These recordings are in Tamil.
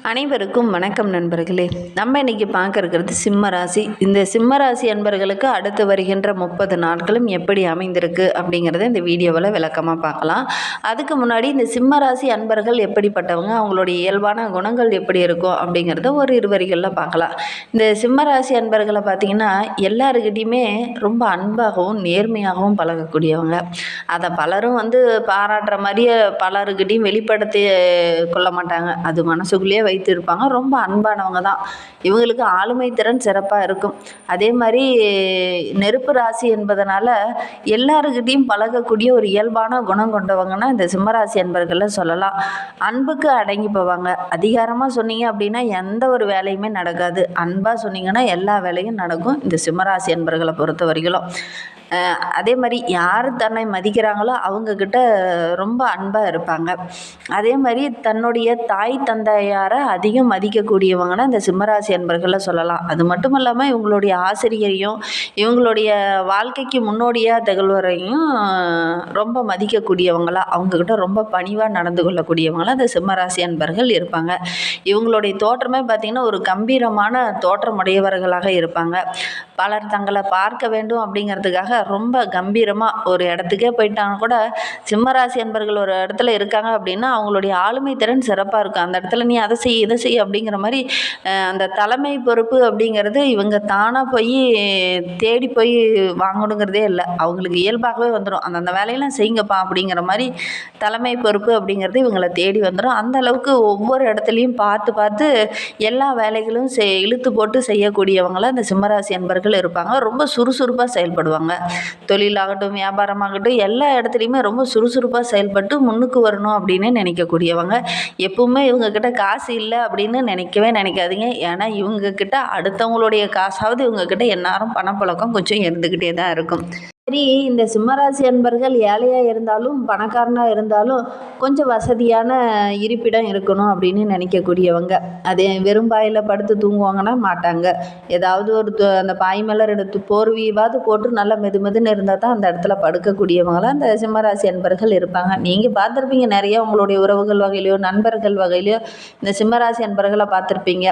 அனைவருக்கும் வணக்கம் நண்பர்களே. நம்ம இன்னைக்கு பார்க்க இருக்கிறது சிம்ம ராசி. இந்த சிம்ம ராசி அன்பர்களுக்கு அடுத்து வருகின்ற 30 நாட்களும் எப்படி அமைந்திருக்கு அப்படிங்கிறத இந்த வீடியோவில் விளக்கமாக பார்க்கலாம். அதுக்கு முன்னாடி இந்த சிம்ம ராசி அன்பர்கள் எப்படிப்பட்டவங்க, அவங்களுடைய இயல்பான குணங்கள் எப்படி இருக்கும் அப்படிங்கிறத ஒரு 2 வரிகளில் பார்க்கலாம். இந்த சிம்ம ராசி அன்பர்களை பார்த்திங்கன்னா எல்லாருக்கிட்டையுமே ரொம்ப அன்பாகவும் நேர்மையாகவும் பழகக்கூடியவங்க. அதை பலரும் பாராட்டுற மாதிரியே பலருக்கிட்டையும் வெளிப்படுத்தி கொள்ள மாட்டாங்க. அது மனசுக்குள்ளேயே வைத்து இருப்பாங்க. ரொம்ப அன்பானவங்க தான். இவங்களுக்கு ஆளுமை திறன் சிறப்பாக இருக்கும். அதே மாதிரி நெருப்பு ராசி என்பதனால எல்லாருக்கிட்டையும் பழகக்கூடிய ஒரு இயல்பான குணம் கொண்டவங்கன்னா இந்த சிம்மராசி அன்பர்களை சொல்லலாம். அன்புக்கு அடங்கி போவாங்க. அதிகாரமாக சொன்னீங்க அப்படின்னா எந்த ஒரு வேலையுமே நடக்காது. அன்பாக சொன்னீங்கன்னா எல்லா வேலையும் நடக்கும் இந்த சிம்மராசி அன்பர்களை பொறுத்த வரைக்கும். அதே மாதிரி யார் தன்னை மதிக்கிறாங்களோ அவங்கக்கிட்ட ரொம்ப அன்பாக இருப்பாங்க. அதே மாதிரி தன்னுடைய தாய் தந்தையாரை அதிகம் மதிக்கக்கூடியவங்கன்னா இந்த சிம்மராசி அன்பர்களை சொல்லலாம். அது மட்டும் இல்லாமல் இவங்களுடைய ஆசிரியரையும் இவங்களுடைய வாழ்க்கைக்கு முன்னோடியாக திகழ்வரையும் ரொம்ப மதிக்கக்கூடியவங்களா, அவங்கக்கிட்ட ரொம்ப பணிவாக நடந்து கொள்ளக்கூடியவங்களாம் இந்த சிம்மராசி அன்பர்கள் இருப்பாங்க. இவங்களுடைய தோற்றமே பார்த்திங்கன்னா ஒரு கம்பீரமான தோற்றமுடையவர்களாக இருப்பாங்க. பலர் தங்களை பார்க்க வேண்டும் அப்படிங்கிறதுக்காக ரொம்ப கம்பீரமாக ஒரு இடத்துக்கே போயிட்டாங்க கூட சிம்மராசி அன்பர்கள் ஒரு இடத்துல இருக்காங்க அப்படின்னா அவங்களுடைய ஆளுமை திறன் சிறப்பாக இருக்கும். அந்த இடத்துல நீ அதை செய் இதை செய் அப்படிங்கிற மாதிரி அந்த தலைமை பொறுப்பு அப்படிங்கிறது இவங்க தானாக போய் தேடி போய் வாங்கணுங்கிறதே இல்லை. அவங்களுக்கு இயல்பாகவே வந்துடும். அந்த வேலையெல்லாம் செய்யுங்கப்பா அப்படிங்கிற மாதிரி தலைமை பொறுப்பு அப்படிங்கிறது இவங்களை தேடி வந்துடும். அந்த அளவுக்கு ஒவ்வொரு இடத்துலையும் பார்த்து பார்த்து எல்லா வேலைகளும் இழுத்து போட்டு செய்யக்கூடியவங்களாம் இந்த சிம்மராசி அன்பர்கள் இருப்பாங்க. ரொம்ப சுறுசுறுப்பாக செயல்படுவாங்க. தொழிலாகட்டும் வியாபாரமாகட்டும் எல்லா இடத்துலையுமே ரொம்ப சுறுசுறுப்பாக செயல்பட்டு முன்னுக்கு வரணும் அப்படின்னு நினைக்கக்கூடியவங்க. எப்பவுமே இவங்கக்கிட்ட காசு இல்லை அப்படின்னு நினைக்கவே நினைக்காதீங்க. ஏன்னா இவங்கக்கிட்ட அடுத்தவங்களுடைய காசாவது இவங்கக்கிட்ட எந்நேரம் பணப்பழக்கம் கொஞ்சம் இருந்துக்கிட்டே தான் இருக்கும். சரி, இந்த சிம்மராசி அன்பர்கள் ஏழையாக இருந்தாலும் பணக்காரனாக இருந்தாலும் கொஞ்சம் வசதியான இருப்பிடம் இருக்கணும் அப்படின்னு நினைக்கக்கூடியவங்க. அதே வெறும் பாயில் படுத்து தூங்குவாங்கன்னா மாட்டாங்க. ஏதாவது ஒரு அந்த பாய் மேலே 2 போர்வையாவது போட்டு நல்லா மெதுமெதுன்னு இருந்தால் தான் அந்த இடத்துல படுக்கக்கூடியவங்களாம் அந்த சிம்மராசி அன்பர்கள் இருப்பாங்க. நீங்கள் பார்த்துருப்பீங்க நிறைய உங்களுடைய உறவுகள் வகையிலையோ நண்பர்கள் வகையிலையோ இந்த சிம்மராசி அன்பர்களை பார்த்துருப்பீங்க.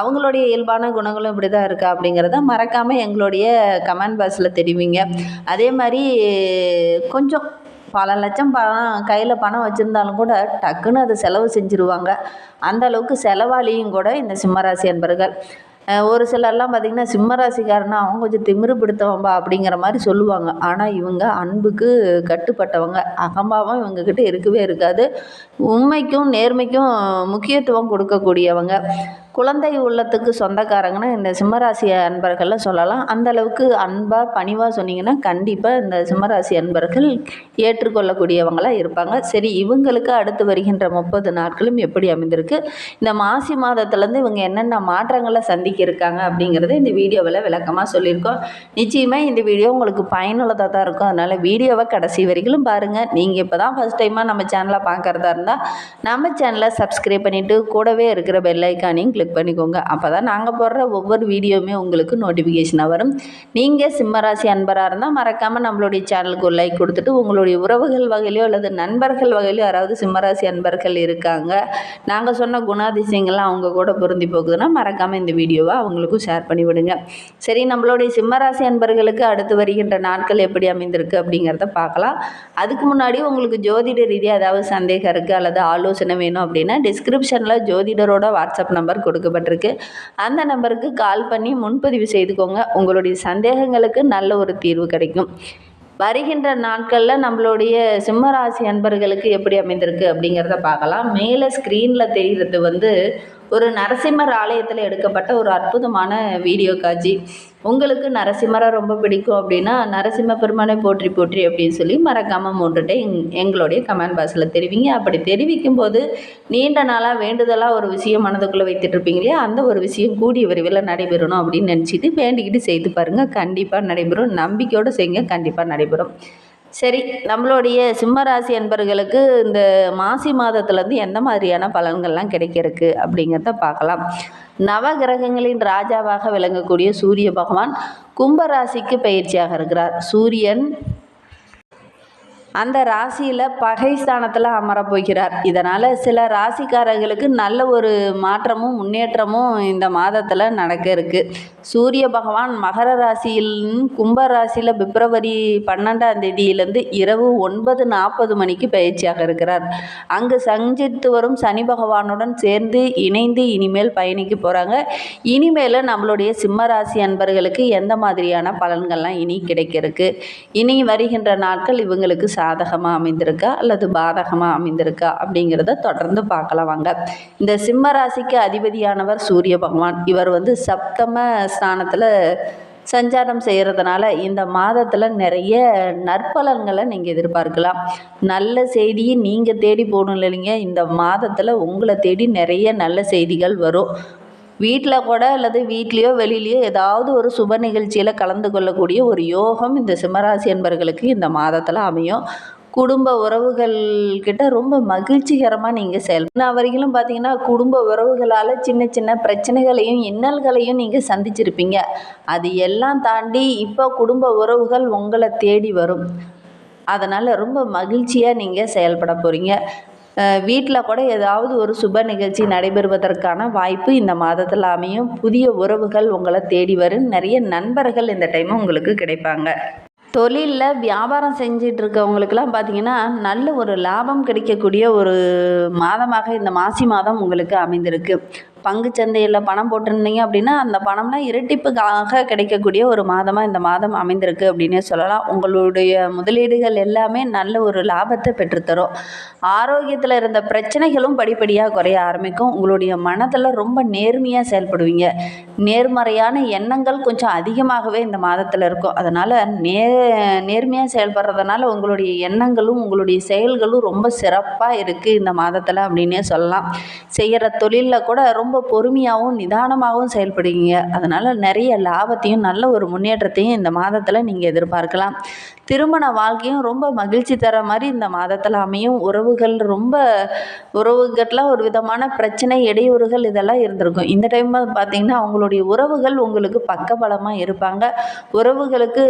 அவங்களுடைய இயல்பான குணங்களும் இப்படி தான் இருக்கா அப்படிங்கிறத மறக்காமல் எங்களுடைய கமெண்ட் பாக்ஸில் தெரிவிங்க. அதே மாதிரி கொஞ்சம் பல லட்சம் கையில் பணம் வச்சுருந்தாலும் கூட டக்குன்னு அதை செலவு செஞ்சுருவாங்க. அந்த அளவுக்கு செலவாளியும் கூட இந்த சிம்மராசி அன்பர்கள். ஒரு சிலர்லாம் பார்த்திங்கன்னா சிம்மராசிக்காரனா அவங்க கொஞ்சம் திமிரு பிடித்தவன்பா அப்படிங்கிற மாதிரி சொல்லுவாங்க. ஆனால் இவங்க அன்புக்கு கட்டுப்பட்டவங்க. அகம்பாவம் இவங்கக்கிட்ட இருக்கவே இருக்காது. உண்மைக்கும் நேர்மைக்கும் முக்கியத்துவம் கொடுக்கக்கூடியவங்க. குழந்தை உள்ளத்துக்கு சொந்தக்காரங்கன்னா இந்த சிம்மராசி அன்பர்களை சொல்லலாம். அந்த அளவுக்கு அன்பாக பணிவாக சொன்னீங்கன்னா கண்டிப்பாக இந்த சிம்மராசி அன்பர்கள் ஏற்றுக்கொள்ளக்கூடியவங்களாக இருப்பாங்க. சரி, இவங்களுக்கு அடுத்து வருகின்ற 30 நாட்களும் எப்படி அமைந்திருக்கு, இந்த மாசி மாதத்துலேருந்து இவங்க என்னென்ன மாற்றங்களை சந்திக்க இருக்காங்க அப்படிங்கிறத இந்த வீடியோவில் விளக்கமாக சொல்லியிருக்கோம். நிச்சயமாக இந்த வீடியோ உங்களுக்கு பயனுள்ளதாக தான் இருக்கும். அதனால் வீடியோவை கடைசி வரைக்கும் பாருங்கள். நீங்கள் இப்போ தான் ஃபஸ்ட் டைமாக நம்ம சேனலை பார்க்குறதா இருந்தால் நம்ம சேனலை சப்ஸ்கிரைப் பண்ணிவிட்டு கூடவே இருக்கிற பெல் ஐக்கானையும் கிளிக் பண்ணிக்கோங்க. அப்போ தான் நாங்கள் போடுற ஒவ்வொரு வீடியோவுமே உங்களுக்கு நோட்டிஃபிகேஷனாக வரும். நீங்கள் சிம்மராசி அன்பராக இருந்தால் மறக்காமல் நம்மளுடைய சேனலுக்கு ஒரு லைக் கொடுத்துட்டு உங்களுடைய உறவுகள் வகையிலையோ அல்லது நண்பர்கள் வகையிலையோ யாராவது சிம்மராசி அன்பர்கள் இருக்காங்க, நாங்கள் சொன்ன குணாதிசயங்கள்லாம் அவங்க கூட பொருந்தி போகுதுன்னா மறக்காமல் இந்த வீடியோவை அவங்களுக்கும் ஷேர் பண்ணிவிடுங்க. சரி, நம்மளுடைய சிம்மராசி அன்பர்களுக்கு அடுத்து வருகின்ற நாட்கள் எப்படி அமைந்திருக்கு அப்படிங்கிறத பார்க்கலாம். அதுக்கு முன்னாடி உங்களுக்கு ஜோதிட ரீதியாக ஏதாவது சந்தேகம் இருக்குது அல்லது ஆலோசனை வேணும் அப்படின்னா டிஸ்கிரிப்ஷனில் ஜோதிடரோட வாட்ஸ்அப் நம்பர் கொடுக்கப்பட்டிருக்கு. அந்த நம்பருக்கு கால் பண்ணி முன்பதிவு செய்துக்கோங்க. உங்களுடைய சந்தேகங்களுக்கு நல்ல ஒரு தீர்வு கிடைக்கும். வருகின்ற நாட்களில் நம்மளுடைய சிம்மராசி அன்பர்களுக்கு எப்படி அமைந்திருக்கு அப்படிங்கிறத பார்க்கலாம். மேலே ஸ்க்ரீனில் தெரிகிறது ஒரு நரசிம்மர் ஆலயத்தில் எடுக்கப்பட்ட ஒரு அற்புதமான வீடியோ காட்சி. உங்களுக்கு நரசிம்மரை ரொம்ப பிடிக்கும் அப்படின்னா நரசிம்ம பெருமானை போற்றி போற்றி அப்படின்னு சொல்லி மறக்காமல் 3 டைம் எங்களுடைய கமெண்ட் பாக்ஸில் தெரிவிங்க. அப்படி தெரிவிக்கும் போது நீண்ட நாளாக வேண்டுதலாக ஒரு விஷயம் மனதுக்குள்ளே வைத்துட்டு இருப்பீங்க இல்லையா, அந்த ஒரு விஷயம் கூடிய விரைவில் நடைபெறணும் அப்படின்னு நினச்சிட்டு வேண்டிக்கிட்டு செய்து பாருங்கள். கண்டிப்பாக நடைபெறும். நம்பிக்கையோடு செய்யுங்க, கண்டிப்பாக நடைபெறும். சரி, நம்மளுடைய சிம்மராசி அன்பர்களுக்கு இந்த மாசி மாதத்துலேருந்து எந்த மாதிரியான பலன்கள்லாம் கிடைக்கிறதுக்கு அப்படிங்கிறத பார்க்கலாம். நவகிரகங்களின் ராஜாவாக விளங்கக்கூடிய சூரிய பகவான் கும்பராசிக்கு பயிற்சியாக இருக்கிறார். சூரியன் அந்த ராசியில் பகை ஸ்தானத்தில் அமரப் போகிறார். இதனால் சில ராசிக்காரர்களுக்கு நல்ல ஒரு மாற்றமும் முன்னேற்றமும் இந்த மாதத்தில் நடக்க இருக்குது. சூரிய பகவான் மகர ராசியில் கும்ப ராசியில் பிப்ரவரி 12ஆம் தேதியிலேருந்து இரவு 9:40 மணிக்கு பயிற்சியாக இருக்கிறார். அங்கு சஞ்சித்து வரும் சனி பகவானுடன் சேர்ந்து இணைந்து இனிமேல் பயணிக்க போகிறாங்க. இனிமேல் நம்மளுடைய சிம்ம ராசி அன்பர்களுக்கு எந்த மாதிரியான பலன்கள்லாம் இனி கிடைக்கிறதுக்கு, இனி வருகின்ற நாட்கள் இவங்களுக்கு சாதகமாக அமைந்திருக்கா அல்லது பாதகமாக அமைந்திருக்கா அப்படிங்கிறத தொடர்ந்து பார்க்கலாம் வாங்க. இந்த சிம்ம ராசிக்கு அதிபதியானவர் சூரிய பகவான். இவர் சப்தம ஸ்தானத்தில் சஞ்சாரம் செய்கிறதுனால இந்த மாதத்தில் நிறைய நற்பலன்களை நீங்கள் எதிர்பார்க்கலாம். நல்ல செய்தியை நீங்கள் தேடி போகணும் இல்லைங்க. இந்த மாதத்தில் உங்களை தேடி நிறைய நல்ல செய்திகள் வரும். வீட்டில் கூட அல்லது வீட்லேயோ வெளியிலையோ ஏதாவது ஒரு சுப நிகழ்ச்சியில் கலந்து கொள்ளக்கூடிய ஒரு யோகம் இந்த சிம்மராசி என்பர்களுக்கு இந்த மாதத்தில் அமையும். குடும்ப உறவுகள்கிட்ட ரொம்ப மகிழ்ச்சிகரமாக நீங்கள் இன்ன வரைக்கும் பார்த்தீங்கன்னா குடும்ப உறவுகளால் சின்ன சின்ன பிரச்சனைகளையும் இன்னல்களையும் நீங்கள் சந்திச்சிருப்பீங்க. அது எல்லாம் தாண்டி இப்போ குடும்ப உறவுகள் உங்களை தேடி வரும். அதனால் ரொம்ப மகிழ்ச்சியாக நீங்கள் செயல்பட போகிறீங்க. வீட்டில் கூட ஏதாவது ஒரு சுப நிகழ்ச்சி நடைபெறுவதற்கான வாய்ப்பு இந்த மாதத்தில் அமையும். புதிய உறவுகள் உங்களை தேடி வரும். நிறைய நண்பர்கள் இந்த டைம் உங்களுக்கு கிடைப்பாங்க. தொழிலில் வியாபாரம் செஞ்சிட்டு இருக்கவங்களுக்கெல்லாம் பார்த்திங்கன்னா நல்ல ஒரு லாபம் கிடைக்கக்கூடிய ஒரு மாதமாக இந்த மாசி மாதம் உங்களுக்கு அமைந்திருக்கு. பங்குச்சந்தையில் பணம் போட்டிருந்தீங்க அப்படின்னா அந்த பணம்லாம் இரட்டிப்புக்காக கிடைக்கக்கூடிய ஒரு மாதமாக இந்த மாதம் அமைந்திருக்கு அப்படின்னே சொல்லலாம். உங்களுடைய முதலீடுகள் எல்லாமே நல்ல ஒரு லாபத்தை பெற்றுத்தரும். ஆரோக்கியத்தில் இருந்த பிரச்சனைகளும் படிப்படியாக குறைய ஆரம்பிக்கும். உங்களுடைய மனதில் ரொம்ப நேர்மையாக செயல்படுவீங்க. நேர்மறையான எண்ணங்கள் கொஞ்சம் அதிகமாகவே இந்த மாதத்தில் இருக்கும். அதனால் நேர்மையாக செயல்படுறதுனால உங்களுடைய எண்ணங்களும் உங்களுடைய செயல்களும் ரொம்ப சிறப்பாக இருக்குது இந்த மாதத்தில் அப்படின்னே சொல்லலாம். செய்கிற தொழிலில் கூட ரொம்ப பொறுமையாகவும் நிதானமாகவும் செயல்படுவீங்க. அதனால் நிறைய லாபத்தையும் நல்ல ஒரு முன்னேற்றத்தையும் இந்த மாதத்தில் நீங்கள் எதிர்பார்க்கலாம். திருமண வாழ்க்கையும் ரொம்ப மகிழ்ச்சி தர மாதிரி இந்த மாதத்தில் அமையும். உறவுகள்லாம் ஒரு விதமான பிரச்சனை இடையூறுகள் இதெல்லாம் இருந்திருக்கும். இந்த டைம் பார்த்திங்கன்னா அவங்களுடைய உறவுகள் உங்களுக்கு பக்கபலமாக இருப்பாங்க. உறவுகளுக்கு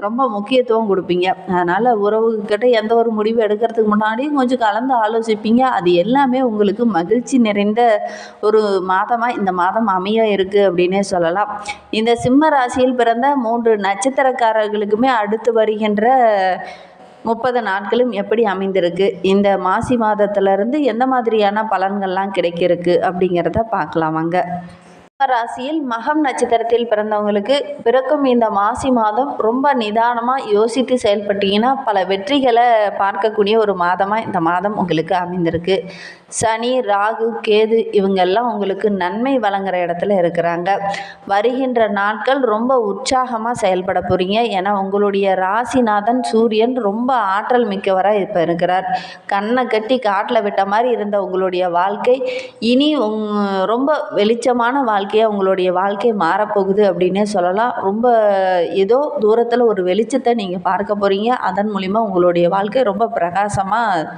ரொம்ப முக்கியத்துவம் கொடுப்பீங்க. அதனால் உறவுகிட்ட எந்த ஒரு முடிவு எடுக்கிறதுக்கு முன்னாடியும் கொஞ்சம் கலந்து ஆலோசிப்பீங்க. அது எல்லாமே உங்களுக்கு மகிழ்ச்சி நிறைந்த ஒரு மாதமாக இந்த மாதம் அமைய இருக்குது அப்படின்னே சொல்லலாம். இந்த சிம்ம ராசியில் பிறந்த 3 நட்சத்திரக்காரர்களுக்குமே அடுத்து வருகின்ற 30 நாட்களும் எப்படி அமைந்திருக்கு, இந்த மாசி மாதத்திலிருந்து எந்த மாதிரியான பலன்கள்லாம் கிடைக்கிறதுக்கு அப்படிங்கிறத பார்க்கலாம் வாங்க. ராசியில் மகம் நட்சத்திரத்தில் பிறந்தவங்களுக்கு பிறக்கும் இந்த மாசி மாதம் ரொம்ப நிதானமாக யோசித்து செயல்பட்டீங்கன்னா பல வெற்றிகளை பார்க்கக்கூடிய ஒரு மாதமாக இந்த மாதம் உங்களுக்கு அமைந்திருக்கு. சனி, ராகு, கேது இவங்கெல்லாம் உங்களுக்கு நன்மை வழங்குற இடத்துல இருக்கிறாங்க. வருகின்ற நாட்கள் ரொம்ப உற்சாகமாக செயல்பட போகிறீங்க. ஏன்னா உங்களுடைய ராசிநாதன் சூரியன் ரொம்ப ஆற்றல் மிக்கவராக இப்போ இருக்கிறார். கண்ணை கட்டி காட்டில் விட்ட மாதிரி இருந்த உங்களுடைய வாழ்க்கை இனி ரொம்ப வெளிச்சமான வாழ்க்கையாக உங்களுடைய வாழ்க்கை மாறப்போகுது அப்படின்னே சொல்லலாம். ரொம்ப ஏதோ தூரத்தில் ஒரு வெளிச்சத்தை நீங்கள் பார்க்க போகிறீங்க. அதன் மூலிமா உங்களுடைய வாழ்க்கை ரொம்ப பிரகாசமாக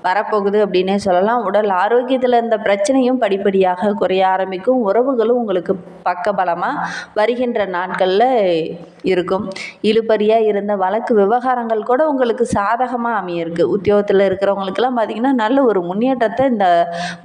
வரப்போகுது அப்படின்னே சொல்லலாம். உடல் ஆரோக்கியத்தில் இருந்த பிரச்சனையும் படிப்படியாக குறைய ஆரம்பிக்கும். உறவுகளும் உங்களுக்கு பக்கபலமாக வருகின்ற நாட்களில் இருக்கும். இழுபறியாக இருந்த வழக்கு விவகாரங்கள் கூட உங்களுக்கு சாதகமாக அமையிருக்கு. உத்தியோகத்தில் இருக்கிறவங்களுக்கெல்லாம் பார்த்திங்கன்னா நல்ல ஒரு முன்னேற்றத்தை இந்த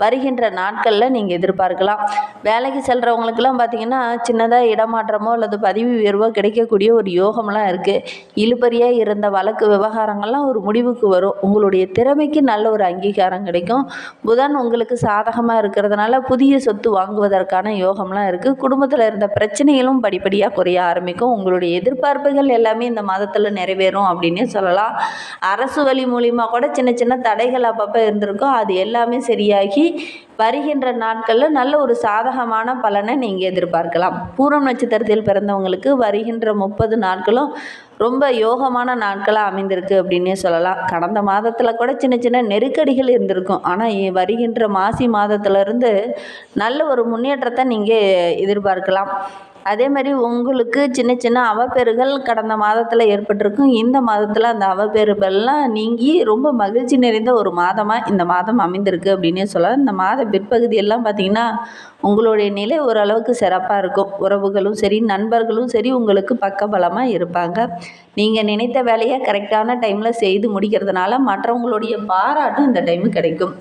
வருகின்ற நாட்களில் நீங்கள் எதிர்பார்க்கலாம். வேலைக்கு செல்கிறவங்களுக்கெல்லாம் பார்த்திங்கன்னா சின்னதாக இடமாற்றமோ அல்லது பதவி உயர்வோ கிடைக்கக்கூடிய ஒரு யோகம்லாம் இருக்குது. இழுபறியாக இருந்த வழக்கு விவகாரங்கள்லாம் ஒரு முடிவுக்கு வரும். உங்களுடைய திறமைக்கு நல்ல ஒரு அங்கீகாரம் கிடைக்கும். புதன் உங்களுக்கு சாதகமாக இருக்கிறதுனால புதிய சொத்து வாங்குவதற்கான யோகம்லாம் இருக்குது. குடும்பத்தில் இருந்த பிரச்சனைகளும் படிப்படியாக குறைய ஆரம்பிக்கும். உங்களுடைய எதிர்பார்ப்புகள் எல்லாமே இந்த மாதத்தில் நிறைவேறும் அப்படின்னே சொல்லலாம். அரசு வழி மூலிமா கூட சின்ன சின்ன தடைகள் அப்பப்போ இருந்திருக்கும். அது எல்லாமே சரியாகி வருகின்ற நாட்களில் நல்ல ஒரு சாதகமான பலனை நீங்கள் எதிர்பார்க்கலாம். பூரம் நட்சத்திரத்தில் பிறந்தவங்களுக்கு வருகின்ற 30 நாட்களும் ரொம்ப யோகமான நாட்களாக அமைந்திருக்கு அப்படின்னே சொல்லலாம். கடந்த மாதத்தில் கூட சின்ன சின்ன நெருக்கடிகள் இருந்திருக்கும். ஆனால் வருகின்ற மாசி மாதத்திலிருந்து நல்ல ஒரு முன்னேற்றத்தை நீங்கள் எதிர்பார்க்கலாம். அதே மாதிரி உங்களுக்கு சின்ன சின்ன அவப்பேறுகள் கடந்த மாதத்தில் ஏற்பட்டிருக்கும். இந்த மாதத்தில் அந்த அவப்பேறுகள்லாம் நீங்கி ரொம்ப மகிழ்ச்சி நிறைந்த ஒரு மாதமாக இந்த மாதம் அமைந்திருக்கு அப்படின்னே சொல்லலாம். இந்த மாத பிற்பகுதியெல்லாம் பார்த்திங்கன்னா உங்களுடைய நிலை ஓரளவுக்கு சிறப்பாக இருக்கும். உறவுகளும் சரி, நண்பர்களும் சரி உங்களுக்கு பக்கபலமாக இருப்பாங்க. நீங்கள் நினைத்த வேலையை கரெக்டான டைமில் செய்து முடிக்கிறதுனால மற்றவங்களுடைய பாராட்டும் இந்த டைமு கிடைக்கும்.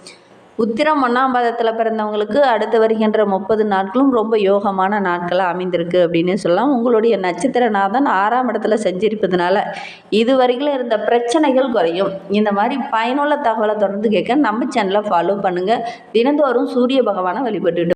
உத்திரம் 1ஆம் பாதத்தில் பிறந்தவங்களுக்கு அடுத்து வருகின்ற 30 நாட்களும் ரொம்ப யோகமான நாட்களாக அமைந்திருக்கு அப்படின்னு சொல்லலாம். உங்களுடைய நட்சத்திரநாதன் 6ஆம் இடத்துல சஞ்சரிப்பதுனால இதுவரைக்கும் இருந்த பிரச்சனைகள் குறையும். இந்த மாதிரி பயனுள்ள தகவலை தொடர்ந்து கேட்க நம்ம சேனலை ஃபாலோ பண்ணுங்கள். தினந்தோறும் சூரிய பகவானை வழிபட்டுட்டு